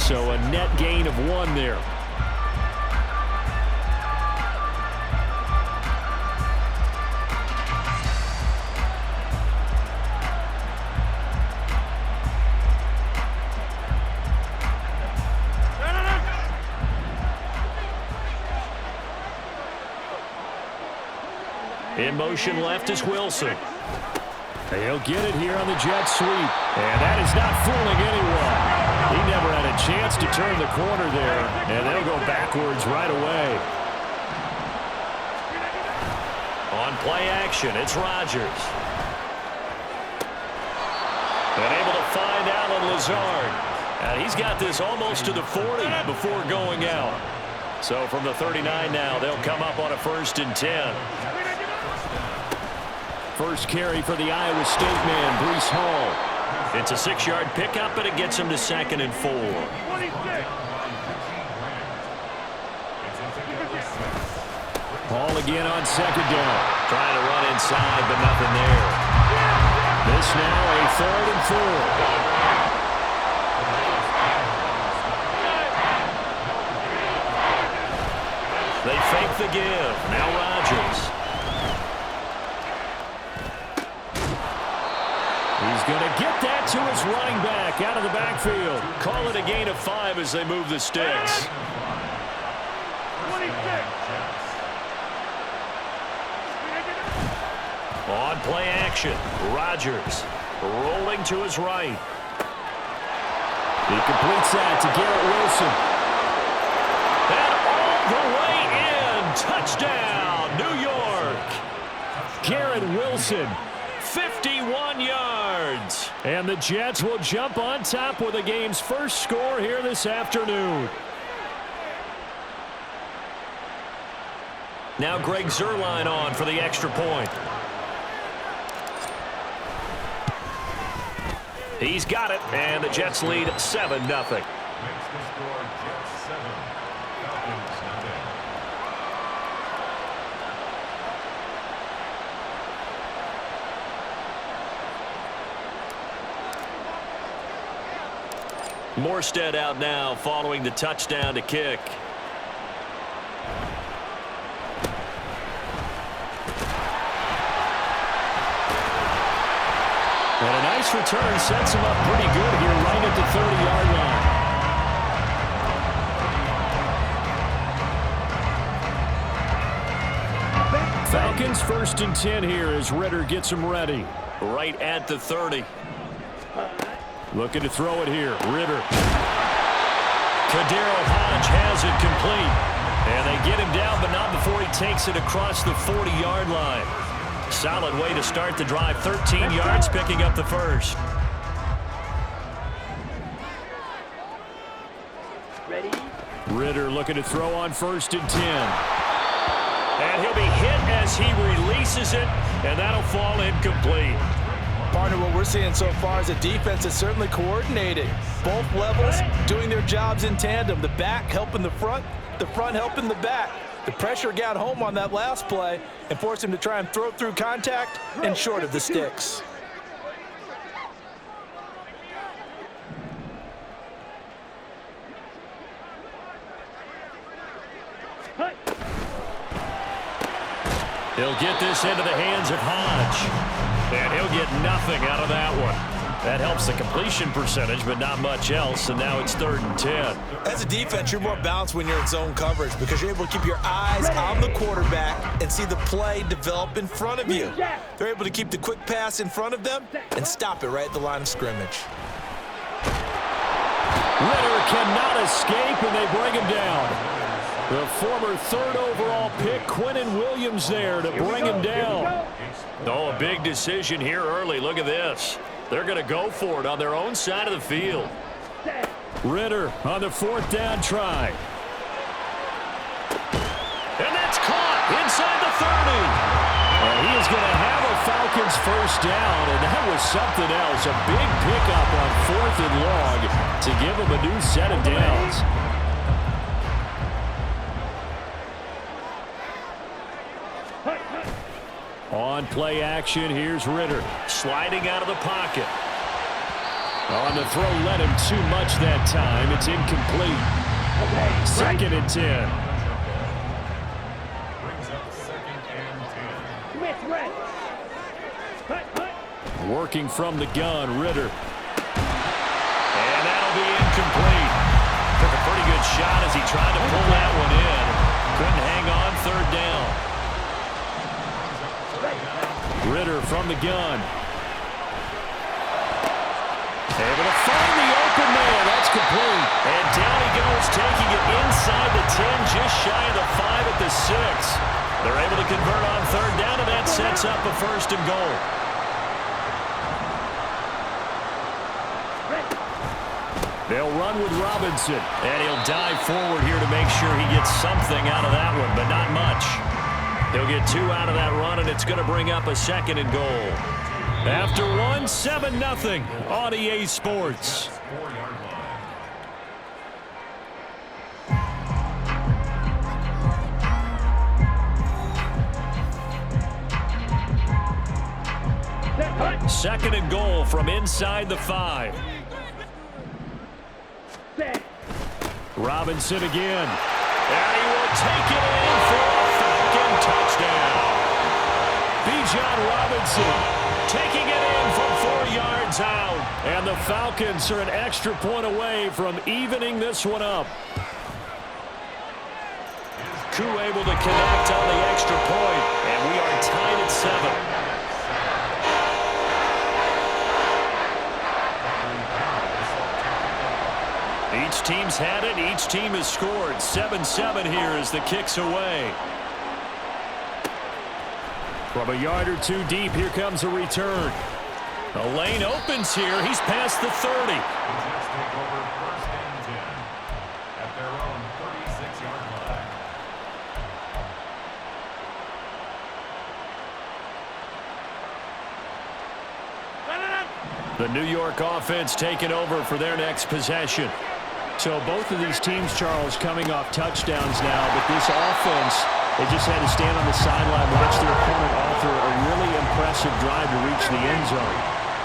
so a net gain of 1 there. In motion left is Wilson. He'll get it here on the jet sweep. And that is not fooling anyone. He never had a chance to turn the corner there. And they'll go backwards right away. On play action, it's Rodgers. And able to find Allen Lazard. And he's got this almost to the 40 before going out. So from the 39 now, they'll come up on a 1st and 10. First carry for the Iowa State man, Breece Hall. It's a 6-yard pickup, but it gets him to 2nd and 4. Hall again on 2nd down. Trying to run inside, but nothing there. This now a 3rd and 4. They fake the give. Now Rodgers. He's going to get that to his running back out of the backfield. Call it a gain of 5 as they move the sticks. 26. On play action, Rodgers rolling to his right. He completes that to Garrett Wilson. And all the way in. Touchdown, New York. Garrett Wilson. 51 yards. And the Jets will jump on top with the game's first score here this afternoon. Now Greg Zuerlein on for the extra point. He's got it, and the Jets lead 7-0. Morstead out now following the touchdown to kick. And a nice return sets him up pretty good here right at the 30-yard line. Falcons 1st and 10 here as Ridder gets him ready. Right at the 30. Looking to throw it here. Ridder. Kadero Hodge has it complete. And they get him down, but not before he takes it across the 40-yard line. Solid way to start the drive. 13 yards, picking up the first. Ready? Ridder looking to throw on 1st and 10. And he'll be hit as he releases it, and that'll fall incomplete. Partner, what we're seeing so far is a defense that's certainly coordinated. Both levels doing their jobs in tandem. The back helping the front helping the back. The pressure got home on that last play and forced him to try and throw through contact and short of the sticks. He'll get this into the hands of Hodge. And he'll get nothing out of that one. That helps the completion percentage, but not much else, and now it's 3rd and 10. As a defense, you're more balanced when you're in zone coverage because you're able to keep your eyes on the quarterback and see the play develop in front of you. They're able to keep the quick pass in front of them and stop it right at the line of scrimmage. Ridder cannot escape, and they bring him down. The former 3rd overall pick, Quinnen Williams, there to bring him down. Oh, a big decision here early. Look at this. They're going to go for it on their own side of the field. Ridder on the 4th down try. And that's caught inside the 30. And he is going to have a Falcons first down, and that was something else. A big pickup on 4th and long to give him a new set of downs. On play action, here's Ridder. Sliding out of the pocket. On the throw, led him too much that time. It's incomplete. Second and 10. Working from the gun, Ritter. And that'll be incomplete. Took a pretty good shot as he tried to pull that one in. Couldn't hang on, third down. Ritter from the gun. Able to find the open man. That's complete. And down he goes, taking it inside the 10, just shy of the 5 at the 6. They're able to convert on third down, and that sets up a first and goal. They'll run with Robinson, and he'll dive forward here to make sure he gets something out of that one, but not much. He'll get 2 out of that run, and it's going to bring up a second and goal. After one, 7-0 on EA Sports. Second and goal from inside the 5. Robinson again. And he will take it in for a Falcon touchdown. Bijan Robinson taking it in from 4 yards out. And the Falcons are an extra point away from evening this one up. Koo able to connect on the extra point, and we are tied at 7. Each team's had it. Each team has scored. 7-7 here as the kick's away. From a yard or 2 deep, here comes a return. The lane opens here. He's past the 30. The New York offense taking over for their next possession. So both of these teams, Charles, coming off touchdowns now, but this offense, they just had to stand on the sideline, watch their opponent author a really impressive drive to reach the end zone.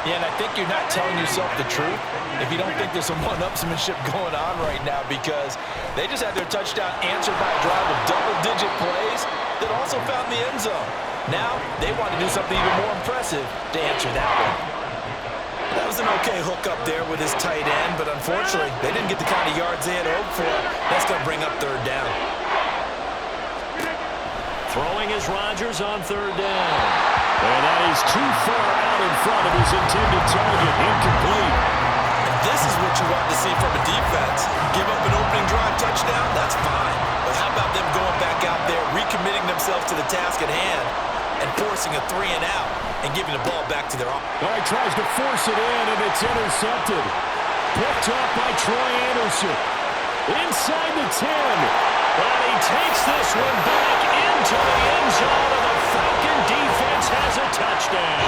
Yeah, and I think you're not telling yourself the truth if you don't think there's some one-upsmanship going on right now, because they just had their touchdown answered by a drive of double-digit plays that also found the end zone. Now, they want to do something even more impressive to answer that one. That was an okay hook up there with his tight end, but unfortunately, they didn't get the kind of yards they had hoped for. That's going to bring up third down. Throwing is Rodgers on third down. And that is too far out in front of his intended target. Incomplete. And this is what you want to see from a defense. Give up an opening drive touchdown, that's fine. But how about them going back out there, recommitting themselves to the task at hand, and forcing a 3 and out, and giving the ball back to their offense. Well, he tries to force it in, and it's intercepted. Picked up by Troy Anderson. Inside the 10. And he takes this one back into the end zone, and the Falcon defense has a touchdown.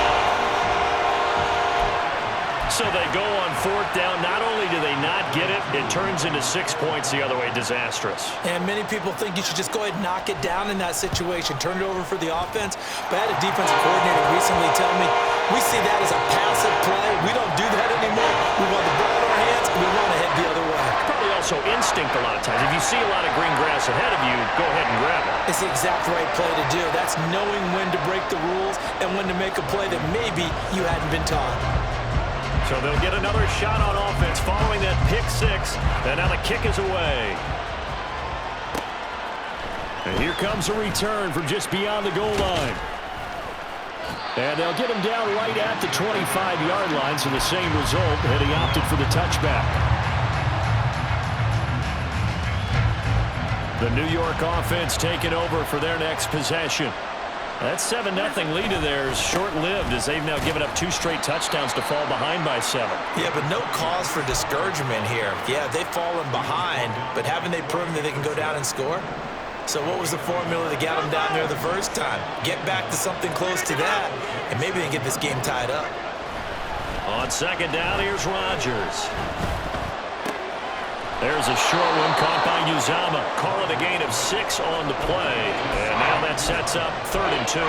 So they go on fourth down. Not only do they not get it, it turns into 6 points the other way. Disastrous. And many people think you should just go ahead and knock it down in that situation. Turn it over for the offense. But I had a defensive coordinator recently tell me, we see that as a passive play. We don't do that anymore. We want the ball in our hands, and we want to head the other way. Probably also instinct a lot of times. If you see a lot of green grass ahead of you, go ahead and grab it. It's the exact right play to do. That's knowing when to break the rules and when to make a play that maybe you hadn't been taught. So they'll get another shot on offense following that pick 6. And now the kick is away. And here comes a return from just beyond the goal line. And they'll get him down right at the 25-yard line, so the same result, and he opted for the touchback. The New York offense taking over for their next possession. That 7-0 lead of theirs short-lived as they've now given up 2 straight touchdowns to fall behind by 7. Yeah, but no cause for discouragement here. Yeah, they've fallen behind, but haven't they proven that they can go down and score? So what was the formula that got them down there the first time? Get back to something close to that, and maybe they can get this game tied up. On second down, here's Rodgers. There's a short one caught by Uzomah. Call it a gain of 6 on the play. And now that sets up 3rd and 2.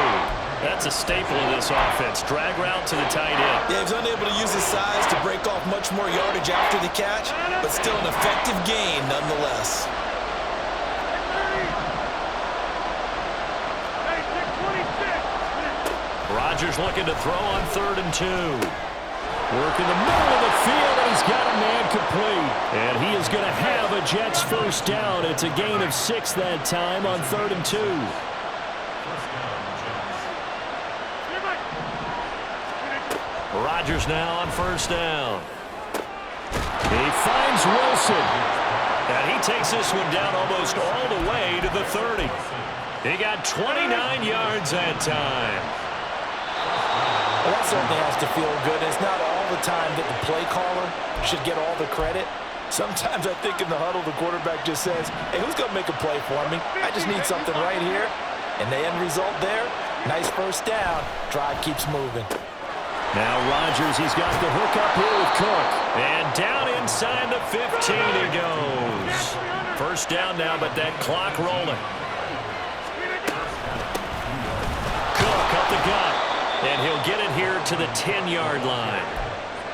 That's a staple of this offense. Drag route to the tight end. Yeah, he was unable to use his size to break off much more yardage after the catch, but still an effective gain nonetheless. Rodgers looking to throw on 3rd and 2. Work in the middle of the field, and he's got a man complete. And he is going to have a Jets first down. It's a gain of 6 that time on 3rd and 2. Rodgers now on 1st down. He finds Wilson. And he takes this one down almost all the way to the 30. He got 29 yards that time. Well, that certainly has to feel good. It's not all the time that the play caller should get all the credit. Sometimes I think in the huddle, the quarterback just says, hey, who's going to make a play for me? I just need something right here. And the end result there, nice first down. Drive keeps moving. Now Rodgers, he's got the hook up here with Cook. And down inside the 15 he goes. First down now, but that clock rolling. Cook up the gut. And he'll get it here to the 10-yard line.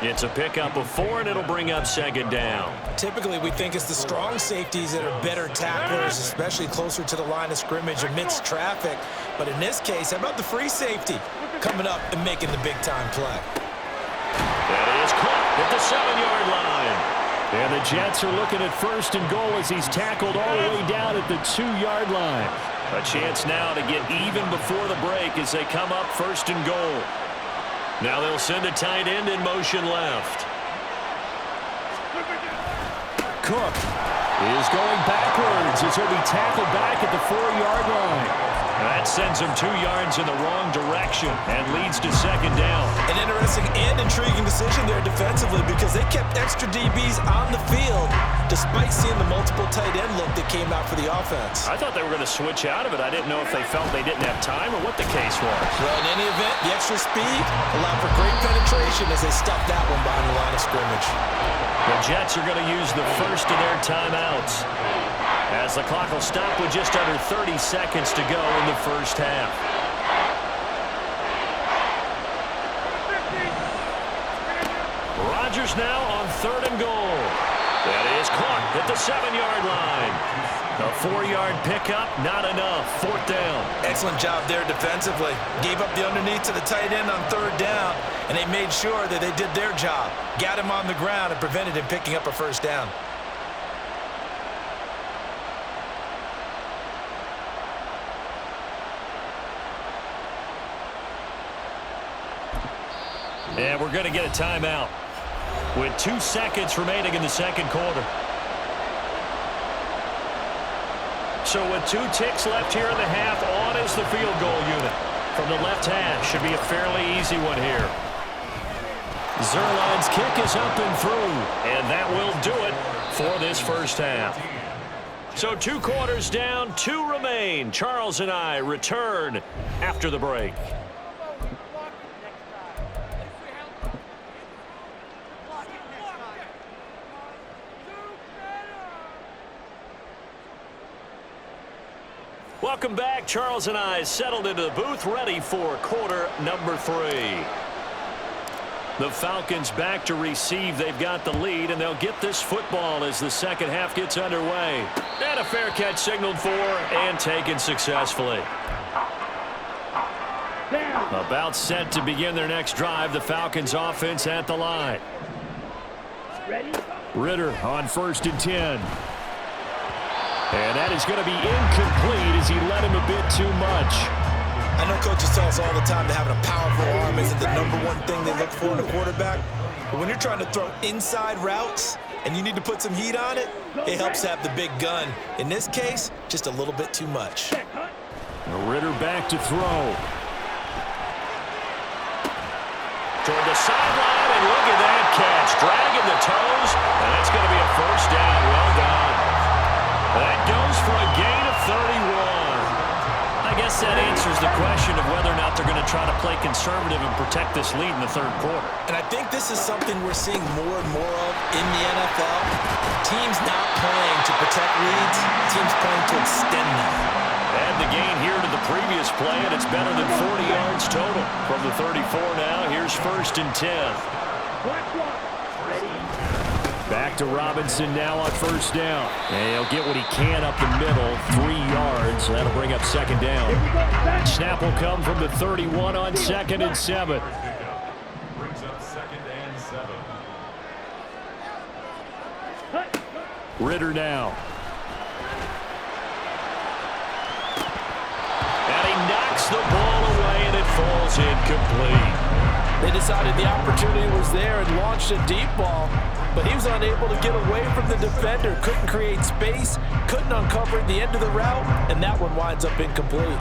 It's a pickup of 4, and it'll bring up 2nd down. Typically, we think it's the strong safeties that are better tacklers, especially closer to the line of scrimmage amidst traffic. But in this case, how about the free safety coming up and making the big-time play? That is Cook at the 7-yard line. And the Jets are looking at 1st and goal as he's tackled all the way down at the 2-yard line. A chance now to get even before the break as they come up 1st and goal. Now they'll send a tight end in motion left. Cook is going backwards as he'll be tackled back at the 4-yard line. That sends him 2 yards in the wrong direction and leads to 2nd down. An interesting and intriguing decision there defensively because they kept extra DBs on the field despite seeing the multiple tight end look that came out for the offense. I thought they were going to switch out of it. I didn't know if they felt they didn't have time or what the case was. Well, in any event, the extra speed allowed for great penetration as they stuffed that one behind the line of scrimmage. The Jets are going to use the first of their timeouts as the clock will stop with just under 30 seconds to go in the first half. Rodgers now on 3rd and goal. That is Clark at the 7-yard line. A 4-yard pickup, not enough. 4th down. Excellent job there defensively. Gave up the underneath to the tight end on 3rd down, and they made sure that they did their job. Got him on the ground and prevented him picking up a first down. And we're going to get a timeout with 2 seconds remaining in the 2nd quarter. So with 2 ticks left here in the half, on is the field goal unit from the left hash. Should be a fairly easy one here. Zuerlein's kick is up and through, and that will do it for this first half. So 2 quarters down, 2 remain. Charles and I return after the break. Welcome back. Charles and I settled into the booth, ready for quarter number 3. The Falcons back to receive. They've got the lead, and they'll get this football as the second half gets underway. And a fair catch signaled for and taken successfully. About set to begin their next drive. The Falcons offense at the line. Ritter on 1st and 10. And that is going to be incomplete as he led him a bit too much. I know coaches tell us all the time that having a powerful arm isn't the #1 thing they look for in a quarterback. But when you're trying to throw inside routes and you need to put some heat on it, it helps to have the big gun. In this case, just a little bit too much. Ritter back to throw. Toward the sideline, and look at that catch. Dragging the toes, and that's going to be a first down. Well done. That goes for a gain of 31. I guess that answers the question of whether or not they're going to try to play conservative and protect this lead in the 3rd quarter. And I think this is something we're seeing more and more of in the NFL. Teams not playing to protect leads, teams playing to extend them. Add the gain here to the previous play, and it's better than 40 yards total. From the 34 now, here's 1st and 10. Back to Robinson now on 1st down. And he'll get what he can up the middle, 3 yards. That'll bring up 2nd down. Snap will come from the 31 on 2nd and 7. Brings up 2nd and 7. Ritter now. And he knocks the ball away, and it falls incomplete. They decided the opportunity was there and launched a deep ball, but he was unable to get away from the defender, couldn't create space, couldn't uncover at the end of the route, and that one winds up incomplete.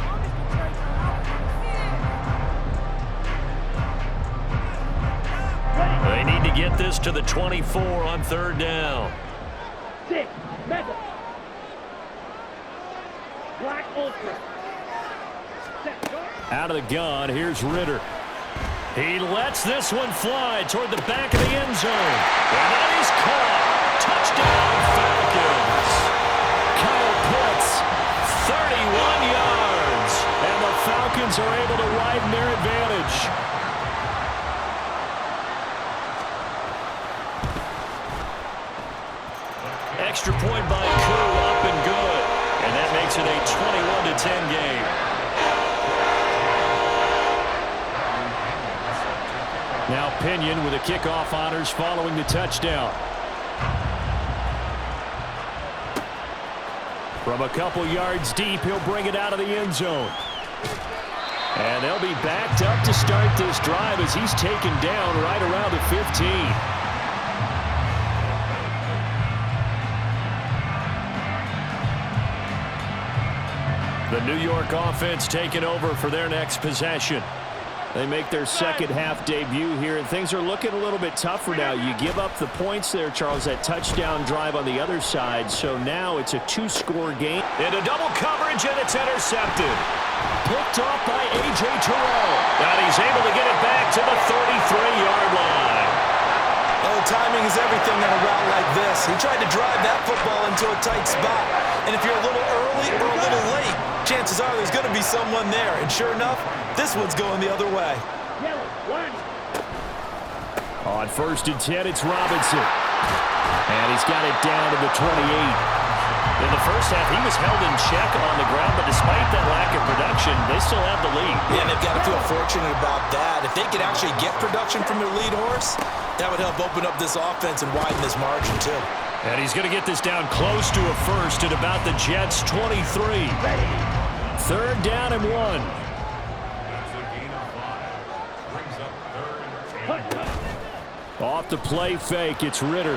They need to get this to the 24 on 3rd down. 6, Mega. Black Ultra. Out of the gun, here's Ritter. He lets this one fly toward the back of the end zone. And that is caught. Touchdown, Falcons. Kyle Pitts, 31 yards. And the Falcons are able to widen their advantage. Extra point by Koo, up and good. And that makes it a 21-10 game. Now Pinion with the kickoff honors following the touchdown. From a couple yards deep, he'll bring it out of the end zone. And they'll be backed up to start this drive as he's taken down right around the 15. The New York offense taking over for their next possession. They make their second half debut here, and things are looking a little bit tougher now. You give up the points there, Charles, that touchdown drive on the other side, so now it's a 2-score game. Into double coverage, and it's intercepted. Picked off by A.J. Terrell. And he's able to get it back to the 33-yard line. Oh, timing is everything on a route like this. He tried to drive that football into a tight spot, and if you're a little early or a little late, chances are there's going to be someone there, and sure enough, this one's going the other way. On 1st and 10, it's Robinson. And he's got it down to the 28. In the first half, he was held in check on the ground, but despite that lack of production, they still have the lead. Yeah, and they've got to feel fortunate about that. If they could actually get production from their lead horse, that would help open up this offense and widen this margin, too. And he's going to get this down close to a first at about the Jets' 23. 3rd down and 1. Off the play fake, it's Ritter.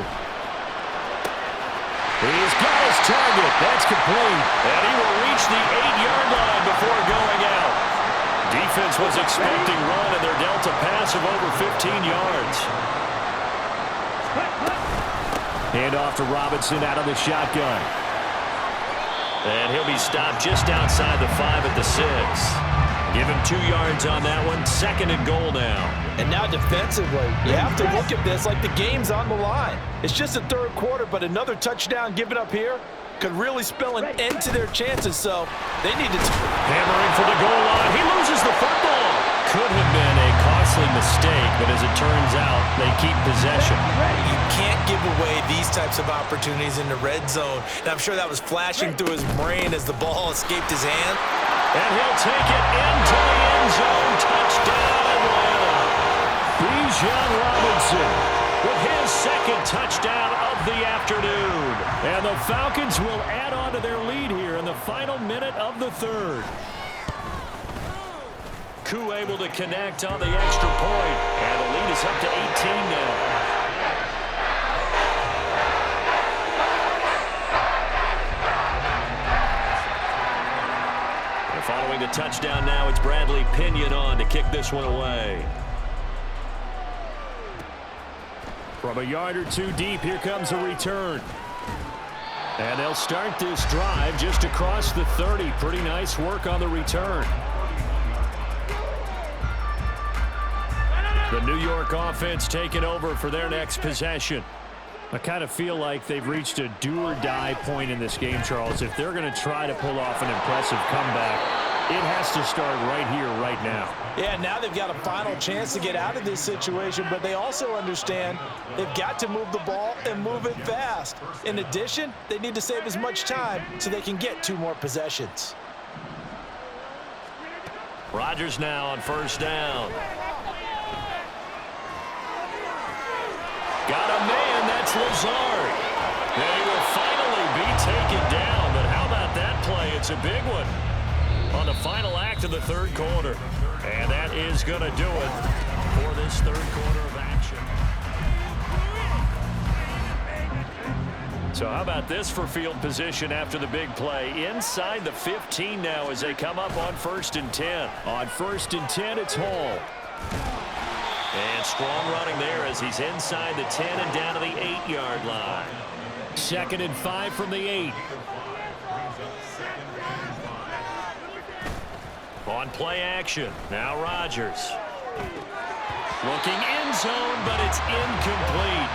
He's got his target. That's complete. And he will reach the 8-yard line before going out. Defense was expecting run, and they're dealt a pass of over 15 yards. Hand off to Robinson out of the shotgun. And he'll be stopped just outside the 5 at the 6. Give him 2 yards on that one. 2nd and goal now. And now defensively, you have to look at this like the game's on the line. It's just the 3rd quarter, but another touchdown given up here could really spell an end to their chances, so they need to... Hammering for the goal line. He loses the football. Could have been a costly mistake, but as it turns out, they keep possession. You can't give away these types of opportunities in the red zone. And I'm sure that was flashing through his brain as the ball escaped his hand. And he'll take it into the end zone. Touchdown, Atlanta. Bijan Robinson with his 2nd touchdown of the afternoon. And the Falcons will add on to their lead here in the final minute of the 3rd. Koo able to connect on the extra point. And the lead is up to 18 now. Following the touchdown now, it's Bradley Pinion on to kick this one away. From a yard or 2 deep, here comes a return. And they'll start this drive just across the 30. Pretty nice work on the return. The New York offense taking over for their next possession. I kind of feel like they've reached a do-or-die point in this game, Charles. If they're going to try to pull off an impressive comeback, it has to start right here, right now. Yeah, now they've got a final chance to get out of this situation, but they also understand they've got to move the ball and move it fast. In addition, they need to save as much time so they can get 2 more possessions. Rodgers now on first down. Got a man, that's Lazard. And he will finally be taken down, but how about that play? It's a big one on the final act of the third quarter. And that is going to do it for this third quarter of action. So how about this for field position after the big play? Inside the 15 now as they come up on 1st and 10. On 1st and 10, it's Hall. And strong running there as he's inside the 10 and down to the 8-yard line. 2nd and 5 from the 8. On play action, now Rodgers. Looking end zone, but it's incomplete.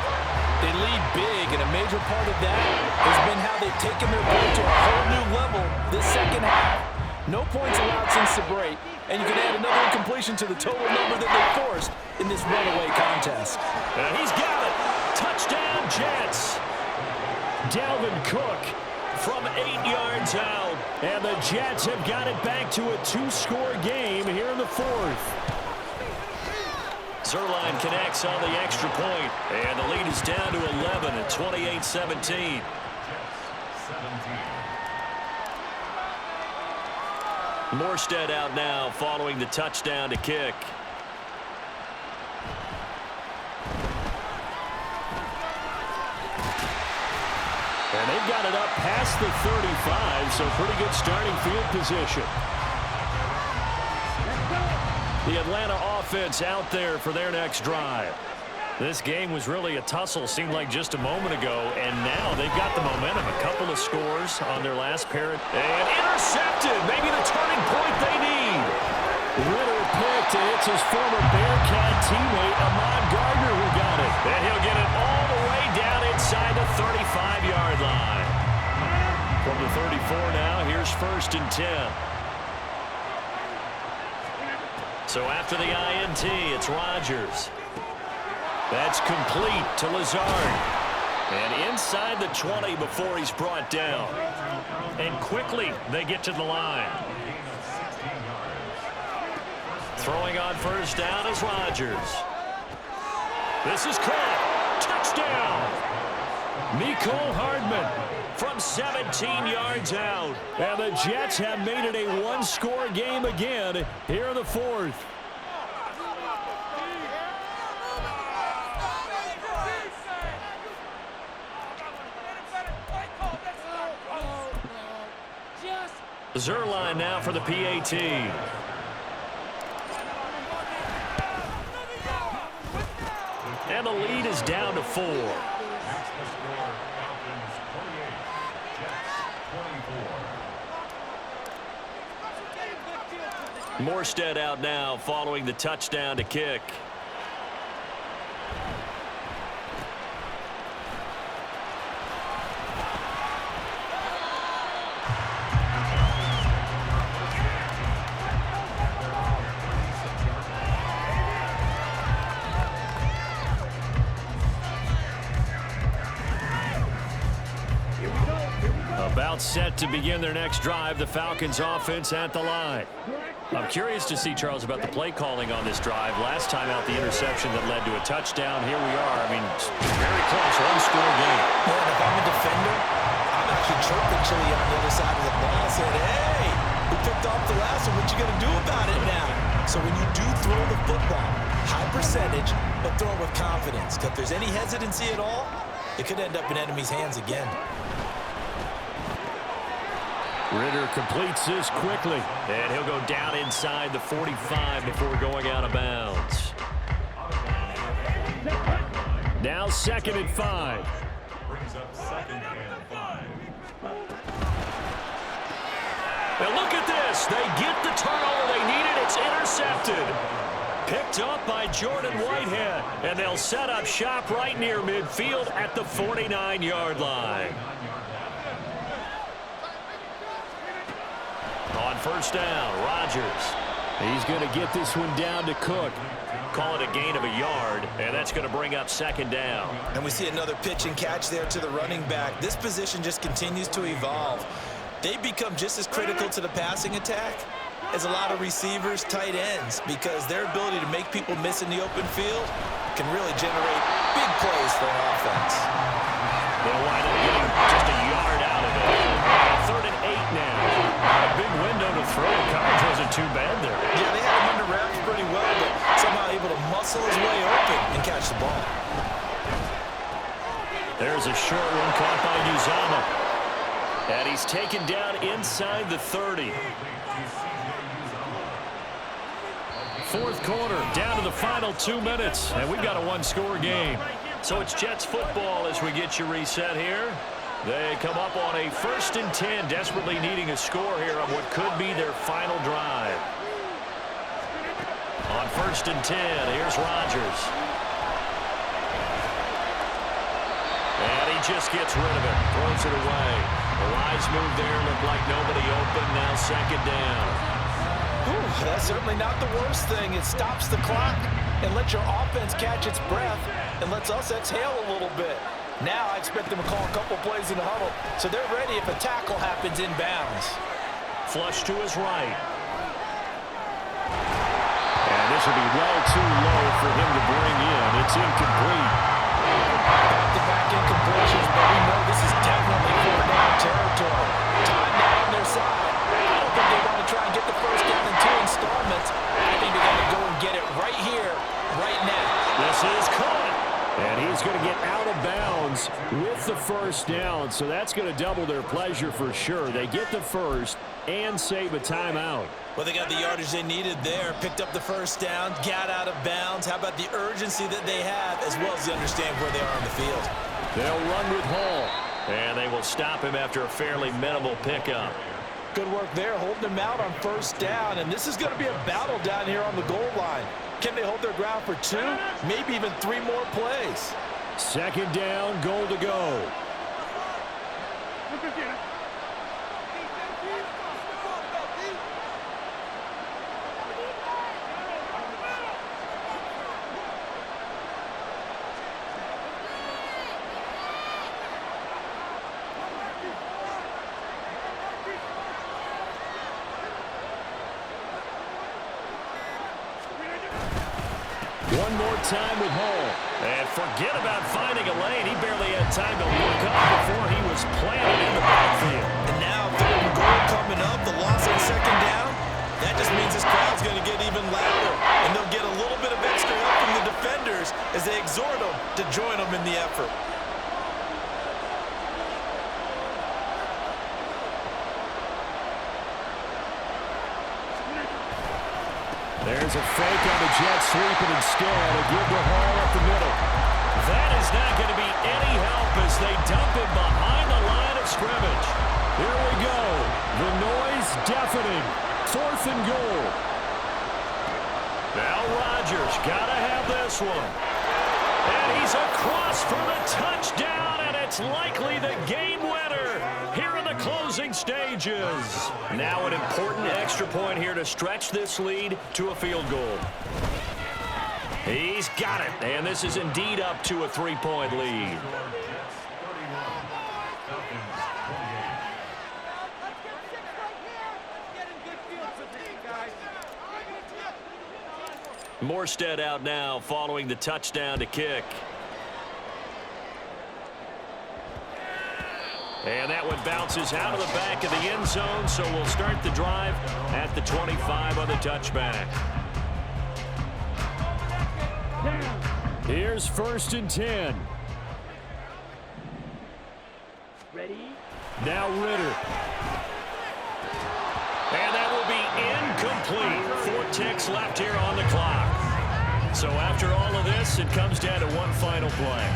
They lead big, and a major part of that has been how they've taken their play to a whole new level this second half. No points allowed since the break, and you can add another incompletion to the total number that they forced in this runaway contest. And he's got it. Touchdown, Jets. Dalvin Cook from 8 yards out. And the Jets have got it back to a 2-score game here in the 4th. Zuerlein connects on the extra point, and the lead is down to 11 at 28-17. Morstead out now following the touchdown to kick. And they've got it up past the 35, so pretty good starting field position. The Atlanta offense out there for their next drive. This game was really a tussle, seemed like just a moment ago, and now they've got the momentum. A couple of scores on their last pair. And intercepted, maybe the turning point they need. Ridder picked, and it's his former Bearcat teammate, Ahmad Gardner, who got it. And he'll get it all the way down inside the 35-yard line. From the 34 now, here's 1st and 10. So after the INT, it's Rodgers. That's complete to Lazard. And inside the 20 before he's brought down. And quickly they get to the line. Throwing on first down is Rodgers. This is caught. Touchdown. Mecole Hardman from 17 yards out. And the Jets have made it a 1-score game again here in the 4th. Zuerlein now for the PAT. And the lead is down to 4. Morstead out now following the touchdown to kick. About set to begin their next drive, the Falcons offense at the line. I'm curious to see, Charles, about the play calling on this drive. Last time out, the interception that led to a touchdown. Here we are. I mean, very close, 1-score game. Man, if I'm a defender, I'm actually chirping Chili on the other side of the ball. I said, hey, we picked off the last one. What you going to do about it now? So when you do throw the football, high percentage, but throw it with confidence. If there's any hesitancy at all, it could end up in enemy's hands again. Ridder completes this quickly, and he'll go down inside the 45 before going out of bounds. Now 2nd and 5. Brings up 2nd and 5. And look at this. They get the turnover they needed. It's intercepted. Picked up by Jordan Whitehead. And they'll set up shop right near midfield at the 49-yard line. On first down, Rodgers. He's going to get this one down to Cook. Call it a gain of a yard, and that's going to bring up second down. And we see another pitch and catch there to the running back. This position just continues to evolve. They become just as critical to the passing attack as a lot of receivers, tight ends, because their ability to make people miss in the open field can really generate big plays for an offense. They'll wind up getting just a yard out of it. 3rd and 8 now. A big window to throw. Coverage wasn't too bad there. Yeah, they had him under wraps pretty well, but somehow able to muscle his way open and catch the ball. There's a short one caught by Uzomah. And he's taken down inside the 30. 4th quarter, down to the final 2 minutes, and we've got a one-score game. So it's Jets football as we get you reset here. They come up on a 1st and 10, desperately needing a score here on what could be their final drive. On 1st and 10, here's Rodgers. And he just gets rid of it, throws it away. The wise move there, looked like nobody open, now 2nd down. Ooh, that's certainly not the worst thing. It stops the clock and lets your offense catch its breath and lets us exhale a little bit. Now I expect them to call a couple plays in the huddle, so they're ready if a tackle happens inbounds. Flush to his right. And this will be well too low for him to bring in. It's incomplete. Back-to-back incompletions, but we know this is definitely 4th down territory. Time now on their side. I don't think they want to try and get the 1st down in 2 installments. I think they got to go and get it right here, right now. This is caught. And he's going to get out of bounds with the 1st down, so that's going to double their pleasure for sure. They get the 1st and save a timeout. Well, they got the yardage they needed there, picked up the 1st down, got out of bounds. How about the urgency that they have, as well as they understand where they are on the field? They'll run with Hall. And they will stop him after a fairly minimal pickup. Good work there, holding him out on 1st down, and this is going to be a battle down here on the goal line. Can they hold their ground for 2, maybe even 3 more plays? 2nd down, goal to go. One more time with Hall. And forget about finding a lane. He barely had time to look up before he was planted in the backfield. And now 3rd and goal coming up, the loss on 2nd down. That just means this crowd's going to get even louder. And they'll get a little bit of extra help from the defenders as they exhort them to join them in the effort. There's a fake on the Jets sweeping instead. A give to Hall up the middle. That is not going to be any help as they dump him behind the line of scrimmage. Here we go. The noise deafening. 4th and goal. Now Rodgers got to have this one. And he's across for the touchdown, and it's likely the game winner here in the closing stages. Now an important extra point here to stretch this lead to a field goal. He's got it, and this is indeed up to a 3-point lead. Morstead out now following the touchdown to kick. And that one bounces out of the back of the end zone, so we'll start the drive at the 25 on the touchback. Here's 1st and 10. Ready? Now Ritter. And that will be incomplete. 4 ticks left here on the clock. So after all of this, it comes down to one final play.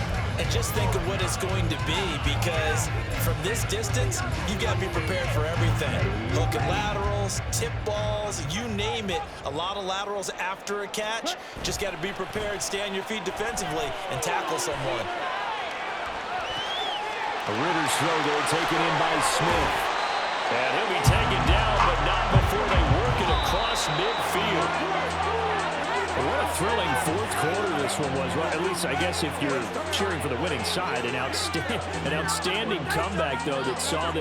And just think of what it's going to be, because from this distance, you've got to be prepared for everything. Hook and laterals, tip balls, you name it. A lot of laterals after a catch. Just got to be prepared, stay on your feet defensively, and tackle someone. A Ritter's throw there taken in by Smith. And he'll be taken down, but not before they work it across midfield. What a thrilling fourth quarter this one was. Well, at least, I guess, if you're cheering for the winning side, an outstanding comeback, though, that saw them